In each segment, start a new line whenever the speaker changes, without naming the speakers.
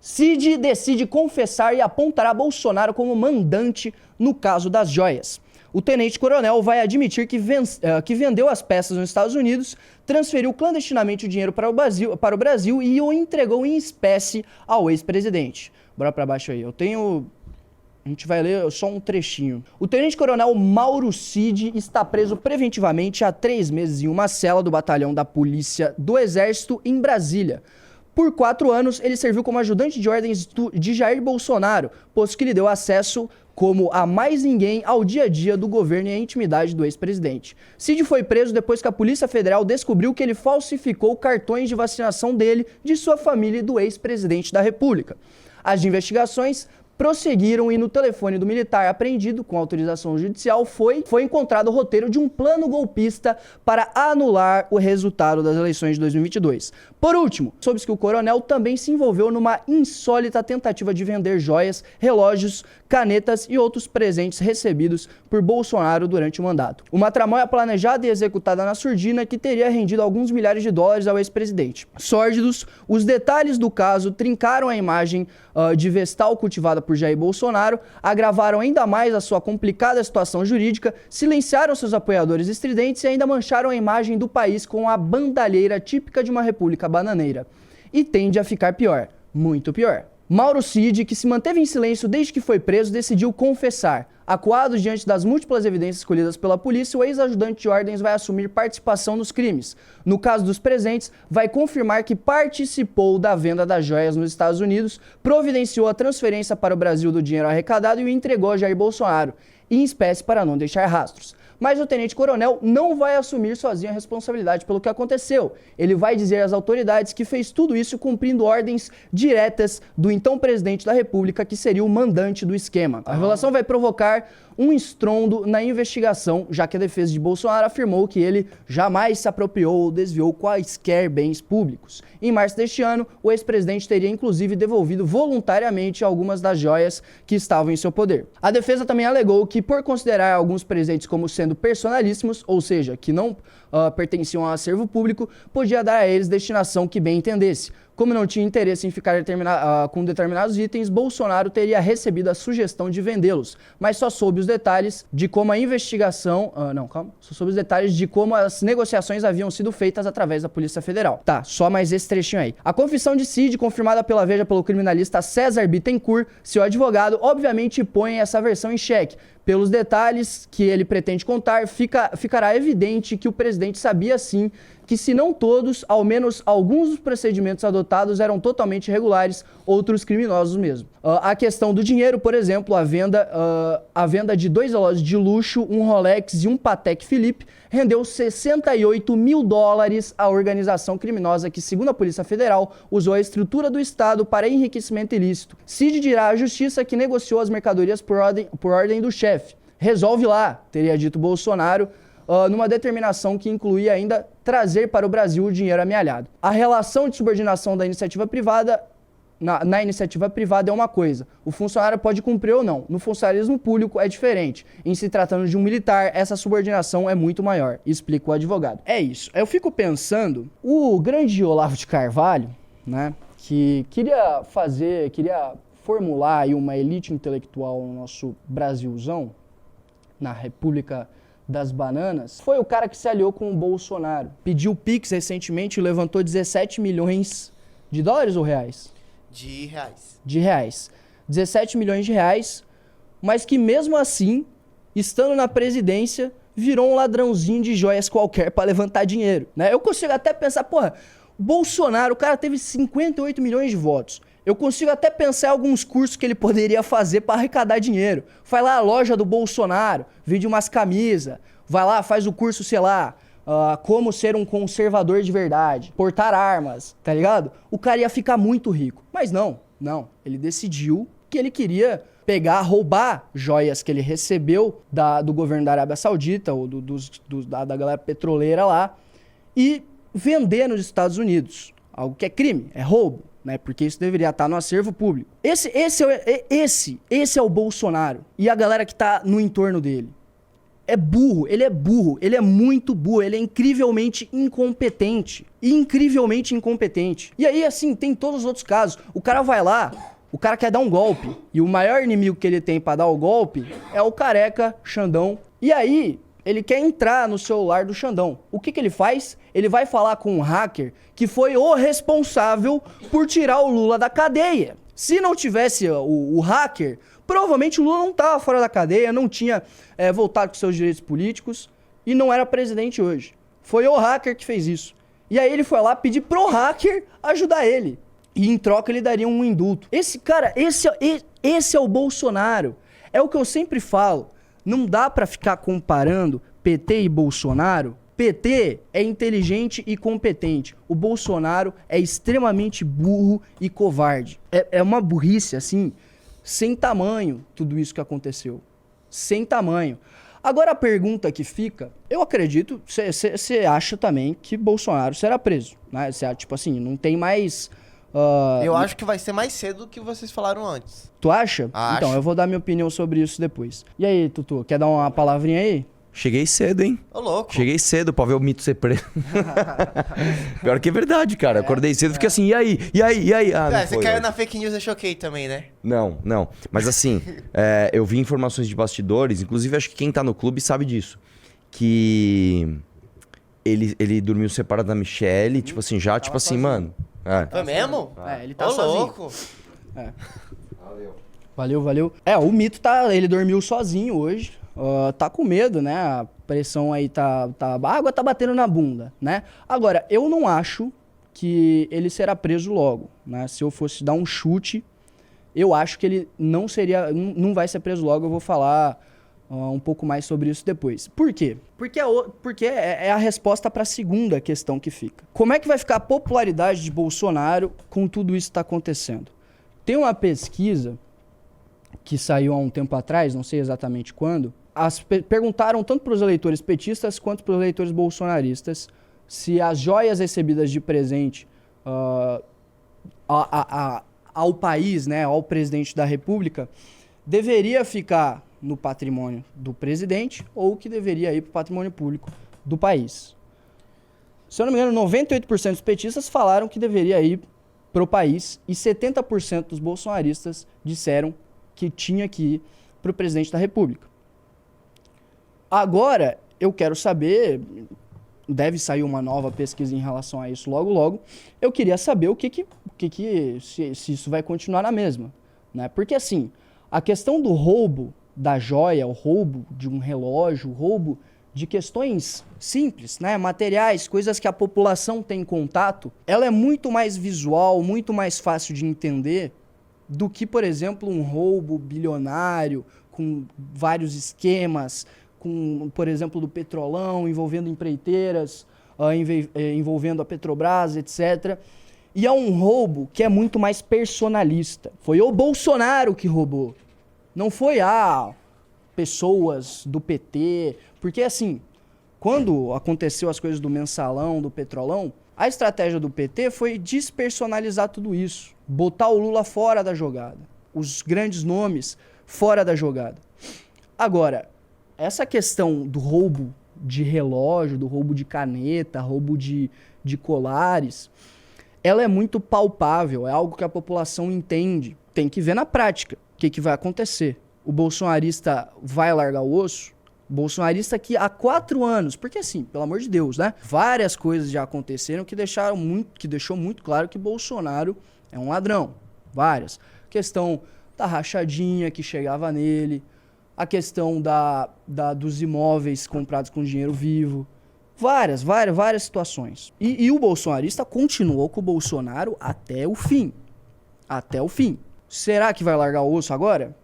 Cid decide confessar e apontará Bolsonaro como mandante no caso das joias. O tenente-coronel vai admitir que vendeu as peças nos Estados Unidos, transferiu clandestinamente o dinheiro para o Brasil e o entregou em espécie ao ex-presidente. Bora para baixo aí. A gente vai ler só um trechinho. O tenente-coronel Mauro Cid está preso preventivamente há 3 meses em uma cela do batalhão da Polícia do Exército em Brasília. Por 4 anos, ele serviu como ajudante de ordens de Jair Bolsonaro, posto que lhe deu acesso como a mais ninguém ao dia a dia do governo e à intimidade do ex-presidente. Cid foi preso depois que a Polícia Federal descobriu que ele falsificou cartões de vacinação dele, de sua família e do ex-presidente da República. As investigações prosseguiram e no telefone do militar apreendido com autorização judicial foi encontrado o roteiro de um plano golpista para anular o resultado das eleições de 2022. Por último, soube-se que o coronel também se envolveu numa insólita tentativa de vender joias, relógios, canetas e outros presentes recebidos por Bolsonaro durante o mandato. Uma tramóia planejada e executada na surdina que teria rendido alguns milhares de dólares ao ex-presidente. Sórdidos, os detalhes do caso trincaram a imagem de Vestal cultivada por Jair Bolsonaro, agravaram ainda mais a sua complicada situação jurídica, silenciaram seus apoiadores estridentes e ainda mancharam a imagem do país com a bandalheira típica de uma república bananeira. E tende a ficar pior, muito pior. Mauro Cid, que se manteve em silêncio desde que foi preso, decidiu confessar. Acuado diante das múltiplas evidências colhidas pela polícia, o ex-ajudante de ordens vai assumir participação nos crimes. No caso dos presentes, vai confirmar que participou da venda das joias nos Estados Unidos, providenciou a transferência para o Brasil do dinheiro arrecadado e o entregou a Jair Bolsonaro, em espécie para não deixar rastros. Mas o tenente-coronel não vai assumir sozinho a responsabilidade pelo que aconteceu. Ele vai dizer às autoridades que fez tudo isso cumprindo ordens diretas do então presidente da República, que seria o mandante do esquema. A revelação vai provocar um estrondo na investigação, já que a defesa de Bolsonaro afirmou que ele jamais se apropriou ou desviou quaisquer bens públicos. Em março deste ano, o ex-presidente teria inclusive devolvido voluntariamente algumas das joias que estavam em seu poder. A defesa também alegou que, por considerar alguns presentes como sendo personalíssimos, ou seja, que não pertenciam ao acervo público, podia dar a eles destinação que bem entendesse. Como não tinha interesse em ficar com determinados itens, Bolsonaro teria recebido a sugestão de vendê-los, mas só soube os detalhes de como a investigação... Só soube os detalhes de como as negociações haviam sido feitas através da Polícia Federal. Tá, só mais esse trechinho aí. A confissão de Cid, confirmada pela Veja pelo criminalista César Bittencourt, seu advogado, obviamente põe essa versão em xeque. Pelos detalhes que ele pretende contar, ficará evidente que o presidente sabia sim que, se não todos, ao menos alguns dos procedimentos adotados eram totalmente irregulares, outros criminosos mesmo. A questão do dinheiro, por exemplo, a venda de 2 relógios de luxo, um Rolex e um Patek Philippe, rendeu 68 mil dólares à organização criminosa que, segundo a Polícia Federal, usou a estrutura do Estado para enriquecimento ilícito. Cid dirá à justiça que negociou as mercadorias por ordem do chefe. Resolve lá, teria dito Bolsonaro, numa determinação que incluía ainda trazer para o Brasil o dinheiro amealhado. A relação de subordinação da iniciativa privada na iniciativa privada é uma coisa, o funcionário pode cumprir ou não. No funcionalismo público é diferente. Em se tratando de um militar, essa subordinação é muito maior, explica o advogado. É isso. Eu fico pensando, o grande Olavo de Carvalho, né, que queria formular aí uma elite intelectual no nosso Brasilzão, na República das Bananas, foi o cara que se aliou com o Bolsonaro. Pediu Pix recentemente e levantou 17 milhões de dólares ou reais?
De reais.
De reais. 17 milhões de reais, mas que mesmo assim, estando na presidência, virou um ladrãozinho de joias qualquer para levantar dinheiro, né? Eu consigo até pensar, porra, Bolsonaro, o cara teve 58 milhões de votos. Eu consigo até pensar em alguns cursos que ele poderia fazer para arrecadar dinheiro. Vai lá à loja do Bolsonaro, vende umas camisas, vai lá, faz o curso, sei lá, como ser um conservador de verdade, portar armas, tá ligado? O cara ia ficar muito rico. Mas não. Ele decidiu que ele queria roubar joias que ele recebeu do governo da Arábia Saudita ou da galera petroleira lá e vender nos Estados Unidos. Algo que é crime, é roubo, né? Porque isso deveria estar no acervo público. Esse é o Bolsonaro e a galera que tá no entorno dele. é burro, ele é muito burro, ele é incrivelmente incompetente. Incrivelmente incompetente. E aí, assim, tem todos os outros casos. O cara vai lá, o cara quer dar um golpe, e o maior inimigo que ele tem pra dar o golpe é o careca Xandão. E aí, ele quer entrar no celular do Xandão. O que ele faz? Ele vai falar com um hacker que foi o responsável por tirar o Lula da cadeia. Se não tivesse o hacker, provavelmente o Lula não estava fora da cadeia, não tinha voltado com seus direitos políticos e não era presidente hoje. Foi o hacker que fez isso. E aí ele foi lá pedir pro hacker ajudar ele. E em troca ele daria um indulto. Esse cara, esse é o Bolsonaro. É o que eu sempre falo. Não dá pra ficar comparando PT e Bolsonaro. PT é inteligente e competente. O Bolsonaro é extremamente burro e covarde. É uma burrice, assim, sem tamanho, tudo isso que aconteceu. Sem tamanho. Agora a pergunta que fica, eu acredito, você acha também que Bolsonaro será preso, né? Cê, tipo assim, não tem mais...
eu acho que vai ser mais cedo do que vocês falaram antes.
Tu acha?
Acho.
Então, eu vou dar minha opinião sobre isso depois. E aí, Tutu, quer dar uma palavrinha aí?
Cheguei cedo, hein?
Ô, louco.
Cheguei cedo pra ver o mito ser preso. Pior que é verdade, cara. Acordei cedo e fiquei assim, e aí? Ah, não
Você
foi
caiu
hoje.
na fake news, eu choquei também, né?
Não. Mas assim, eu vi informações de bastidores, inclusive acho que quem tá no clube sabe disso. Que ele dormiu separado da Michelle, tipo assim, já, tipo assim, mano.
Foi mesmo?
Ele tá
Ô,
sozinho.
louco.
Valeu. O mito ele dormiu sozinho hoje. Tá com medo, né? A pressão aí a água tá batendo na bunda, né? Agora, eu não acho que ele será preso logo, né? Se eu fosse dar um chute, eu acho que ele não vai ser preso logo. Eu vou falar um pouco mais sobre isso depois. Por quê? Porque é a resposta para a segunda questão que fica. Como é que vai ficar a popularidade de Bolsonaro com tudo isso que está acontecendo? Tem uma pesquisa que saiu há um tempo atrás, não sei exatamente quando, perguntaram tanto para os eleitores petistas quanto para os eleitores bolsonaristas se as joias recebidas de presente ao país, né, ao presidente da República, deveria ficar no patrimônio do presidente ou que deveria ir para o patrimônio público do país. Se eu não me engano, 98% dos petistas falaram que deveria ir para o país e 70% dos bolsonaristas disseram que tinha que ir para o presidente da República. Agora, eu quero saber, deve sair uma nova pesquisa em relação a isso logo. Eu queria saber se isso vai continuar na mesma, né? Porque assim, a questão do roubo da joia, o roubo de um relógio, o roubo de questões simples, né, materiais, coisas que a população tem contato, ela é muito mais visual, muito mais fácil de entender do que, por exemplo, um roubo bilionário com vários esquemas, com, por exemplo, do Petrolão, envolvendo empreiteiras, envolvendo a Petrobras, etc. E é um roubo que é muito mais personalista. Foi o Bolsonaro que roubou. Não foi pessoas do PT. Porque, assim, quando aconteceu as coisas do Mensalão, do Petrolão, a estratégia do PT foi despersonalizar tudo isso. Botar o Lula fora da jogada. Os grandes nomes fora da jogada. Agora, essa questão do roubo de relógio, do roubo de caneta, roubo de colares, ela é muito palpável, é algo que a população entende. Tem que ver na prática o que vai acontecer. O bolsonarista vai largar o osso? O bolsonarista que há 4 anos, porque assim, pelo amor de Deus, né? Várias coisas já aconteceram que deixou muito claro que Bolsonaro é um ladrão. Várias. Questão da rachadinha que chegava nele, a questão dos imóveis comprados com dinheiro vivo. Várias situações. E o bolsonarista continuou com o Bolsonaro até o fim. Até o fim. Será que vai largar o osso agora?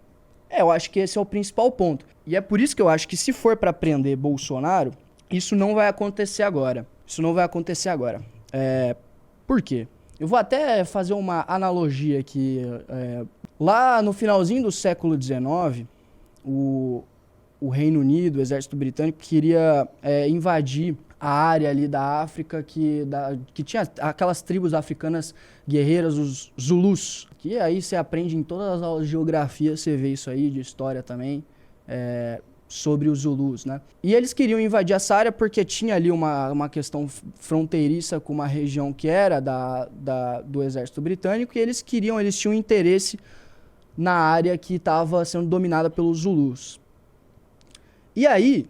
Eu acho que esse é o principal ponto. E é por isso que eu acho que se for para prender Bolsonaro, isso não vai acontecer agora. Por quê? Eu vou até fazer uma analogia aqui. Lá no finalzinho do século XIX, o Reino Unido, o exército britânico, queria invadir a área ali da África que tinha aquelas tribos africanas guerreiras, os Zulus, que aí você aprende em todas as aulas de geografia, você vê isso aí, de história também. sobre os Zulus, né? E eles queriam invadir essa área porque tinha ali uma questão fronteiriça com uma região que era do exército britânico, e eles tinham interesse na área que estava sendo dominada pelos Zulus. E aí,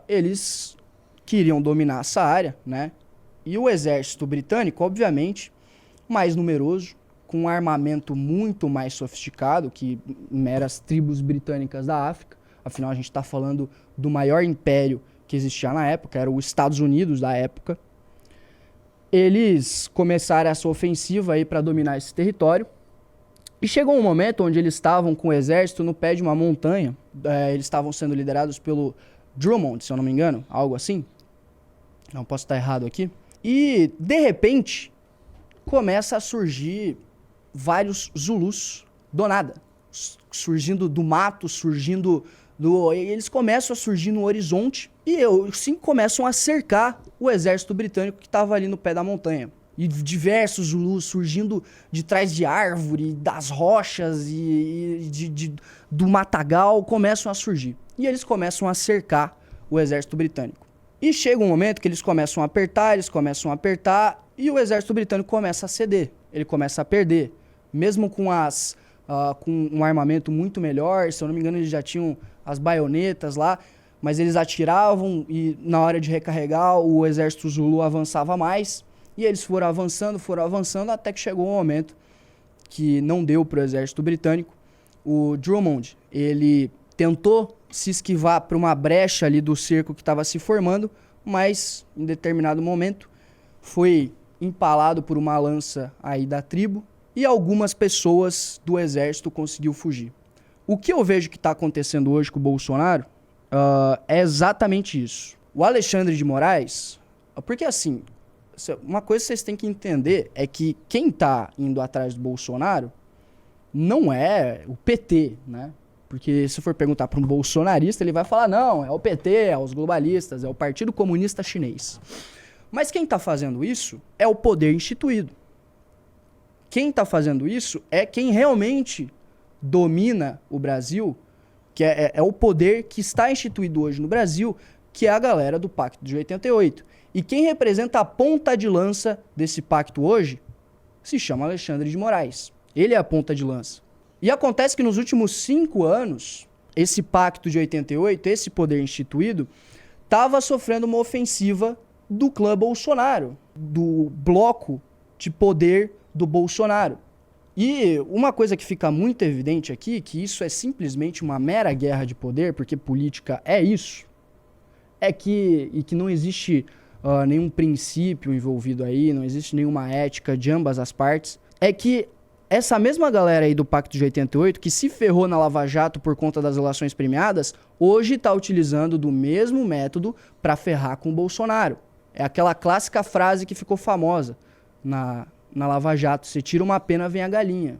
eles queriam dominar essa área, né? E o exército britânico, obviamente, mais numeroso, com um armamento muito mais sofisticado que meras tribos britânicas da África. Afinal, a gente está falando do maior império que existia na época, era os Estados Unidos da época. Eles começaram essa ofensiva aí para dominar esse território. E chegou um momento onde eles estavam com o exército no pé de uma montanha. Eles estavam sendo liderados pelo Drummond, se eu não me engano, algo assim. Não posso estar errado aqui. E, de repente, começa a surgir vários Zulus do nada. Surgindo do mato, eles começam a surgir no horizonte e sim começam a cercar o exército britânico que estava ali no pé da montanha. E diversos Zulus surgindo de trás de árvore, das rochas do matagal começam a surgir. E eles começam a cercar o exército britânico. E chega um momento que eles começam a apertar, e o exército britânico começa a ceder. Ele começa a perder. Mesmo com um armamento muito melhor, se eu não me engano eles já tinham as baionetas lá, mas eles atiravam e na hora de recarregar o exército Zulu avançava mais. E eles foram avançando até que chegou um momento que não deu para o exército britânico. O Drummond, ele tentou se esquivar para uma brecha ali do cerco que estava se formando, mas em determinado momento foi empalado por uma lança aí da tribo e algumas pessoas do exército conseguiu fugir. O que eu vejo que está acontecendo hoje com o Bolsonaro é exatamente isso. O Alexandre de Moraes, porque assim, uma coisa que vocês têm que entender é que quem está indo atrás do Bolsonaro não é o PT, né? Porque se for perguntar para um bolsonarista, ele vai falar, não, é o PT, é os globalistas, é o Partido Comunista Chinês. Mas quem está fazendo isso é o poder instituído. Quem está fazendo isso é quem realmente domina o Brasil, que é o poder que está instituído hoje no Brasil, que é a galera do Pacto de 88. E quem representa a ponta de lança desse pacto hoje se chama Alexandre de Moraes. Ele é a ponta de lança. E acontece que nos últimos 5 anos, esse pacto de 88, esse poder instituído, estava sofrendo uma ofensiva do clã Bolsonaro, do bloco de poder do Bolsonaro. E uma coisa que fica muito evidente aqui, que isso é simplesmente uma mera guerra de poder, porque política é isso, é que não existe nenhum princípio envolvido aí, não existe nenhuma ética de ambas as partes, é que essa mesma galera aí do Pacto de 88, que se ferrou na Lava Jato por conta das relações premiadas, hoje está utilizando do mesmo método para ferrar com o Bolsonaro. É aquela clássica frase que ficou famosa na Lava Jato, você tira uma pena, vem a galinha.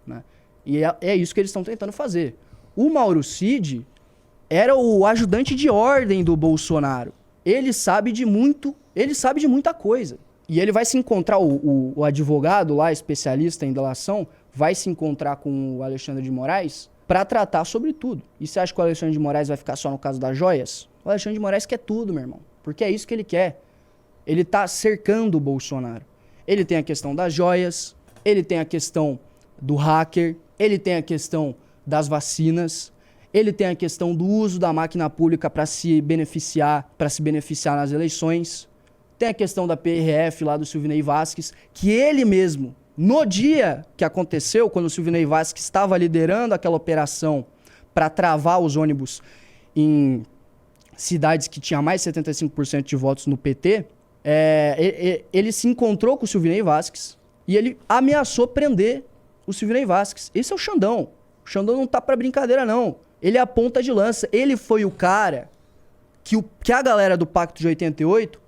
Né? E é isso que eles estão tentando fazer. O Mauro Cid era o ajudante de ordem do Bolsonaro. Ele sabe de muita coisa. E ele vai se encontrar, o advogado lá, especialista em delação, vai se encontrar com o Alexandre de Moraes para tratar sobre tudo. E você acha que o Alexandre de Moraes vai ficar só no caso das joias? O Alexandre de Moraes quer tudo, meu irmão. Porque é isso que ele quer. Ele tá cercando o Bolsonaro. Ele tem a questão das joias, ele tem a questão do hacker, ele tem a questão das vacinas, ele tem a questão do uso da máquina pública para se beneficiar nas eleições. Tem a questão da PRF lá do Silvinei Vasquez, que ele mesmo, no dia que aconteceu, quando o Silvinei Vasquez estava liderando aquela operação para travar os ônibus em cidades que tinham mais de 75% de votos no PT, ele se encontrou com o Silvinei Vasquez e ele ameaçou prender o Silvinei Vasquez. Esse é o Xandão. O Xandão não tá pra brincadeira, não. Ele é a ponta de lança. Ele foi o cara que a galera do Pacto de 88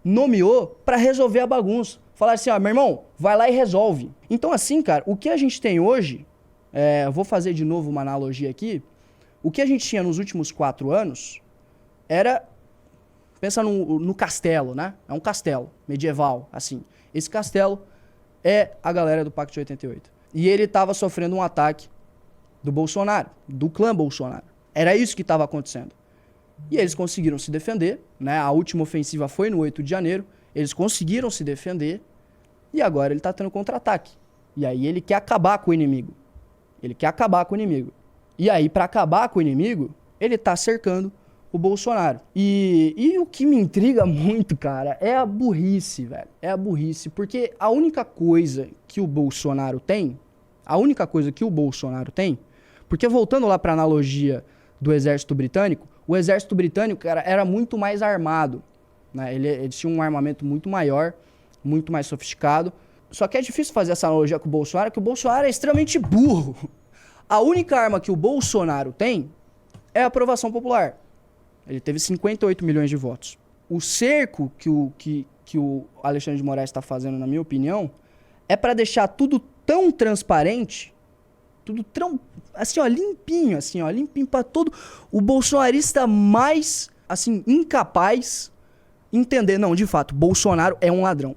nomeou pra resolver a bagunça. Falar assim, meu irmão, vai lá e resolve. Então assim, cara, o que a gente tem hoje, vou fazer de novo uma analogia aqui, o que a gente tinha nos últimos 4 anos era... Pensa no castelo, né? É um castelo medieval, assim. Esse castelo é a galera do Pacto de 88. E ele estava sofrendo um ataque do Bolsonaro, do clã Bolsonaro. Era isso que estava acontecendo. E eles conseguiram se defender, né? A última ofensiva foi no 8 de janeiro. Eles conseguiram se defender e agora ele tá tendo contra-ataque. E aí ele quer acabar com o inimigo. Ele quer acabar com o inimigo. E aí, para acabar com o inimigo, ele tá cercando o Bolsonaro. E o que me intriga muito, cara, é a burrice, velho. É a burrice. Porque a única coisa que o Bolsonaro tem, porque voltando lá pra analogia do exército britânico, o exército britânico, cara, era muito mais armado, né? Ele tinha um armamento muito maior, muito mais sofisticado. Só que é difícil fazer essa analogia com o Bolsonaro, porque o Bolsonaro é extremamente burro. A única arma que o Bolsonaro tem é a aprovação popular. Ele teve 58 milhões de votos. O cerco que o Alexandre de Moraes está fazendo, na minha opinião, é para deixar tudo tão transparente, tudo tão, assim, ó, limpinho para todo o bolsonarista mais, assim, incapaz entender. Não, de fato, Bolsonaro é um ladrão.